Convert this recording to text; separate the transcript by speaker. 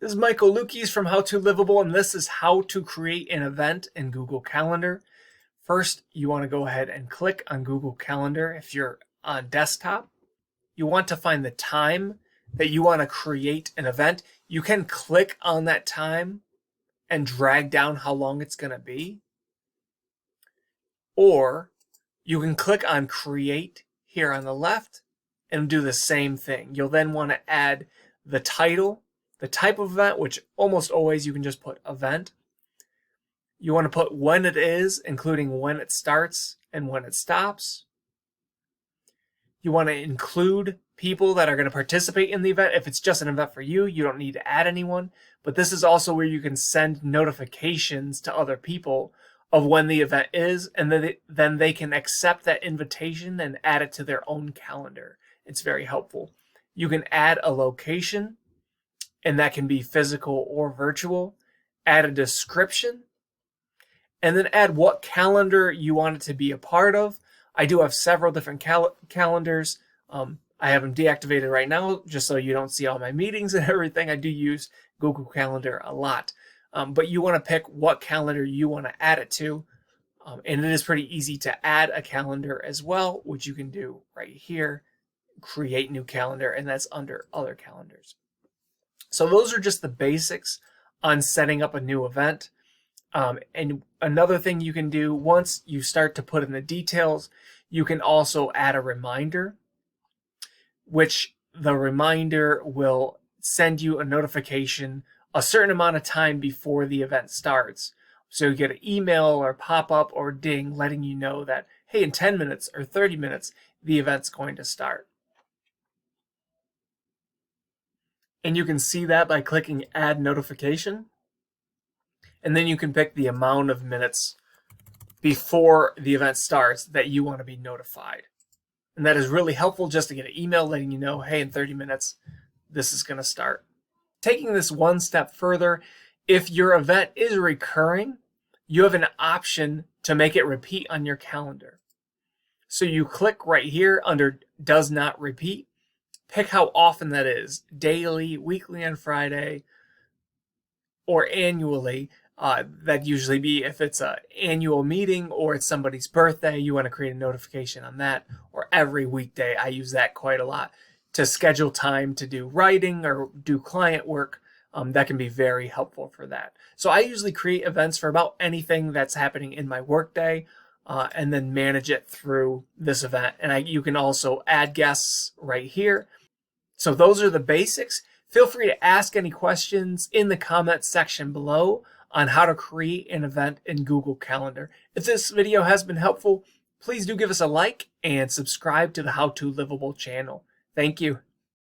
Speaker 1: This is Michael Luchies from How to Livable, and this is how to create an event in Google Calendar. First, you want to go ahead and click on Google Calendar. If you're on desktop, you want to find the time that you want to create an event. You can click on that time and drag down how long it's going to be. Or you can click on Create here on the left and do the same thing. You'll then want to add the title, the type of event, which almost always you can just put event. You want to put when it is, including when it starts and when it stops. You want to include people that are going to participate in the event. If it's just an event for you, you don't need to add anyone. But this is also where you can send notifications to other people of when the event is, and then they can accept that invitation and add it to their own calendar. It's very helpful. You can add a location, and that can be physical or virtual. Add a description, and then add what calendar you want it to be a part of. I do have several different calendars. I have them deactivated right now just so you don't see all my meetings and everything. I do use Google Calendar a lot. But you want to pick what calendar you want to add it to. And it is pretty easy to add a calendar as well, which you can do right here. Create new calendar, and that's under other calendars. So those are just the basics on setting up a new event. And another thing you can do, once you start to put in the details, you can also add a reminder, which the reminder will send you a notification a certain amount of time before the event starts. So you get an email or pop-up or ding letting you know that, hey, in 10 minutes or 30 minutes, the event's going to start. And you can see that by clicking Add Notification. And then you can pick the amount of minutes before the event starts that you want to be notified. And that is really helpful just to get an email letting you know, hey, in 30 minutes, this is going to start. Taking this one step further, if your event is recurring, you have an option to make it repeat on your calendar. So you click right here under Does Not Repeat. Pick how often that is, daily, weekly on Friday, or annually. That'd usually be if it's an annual meeting or it's somebody's birthday, you want to create a notification on that, or every weekday. I use that quite a lot to schedule time to do writing or do client work. That can be very helpful for that. So I usually create events for about anything that's happening in my workday, and then manage it through this event. And you can also add guests right here. So those are the basics. Feel free to ask any questions in the comments section below on how to create an event in Google Calendar. If this video has been helpful, please do give us a like and subscribe to the How to Livable channel. Thank you.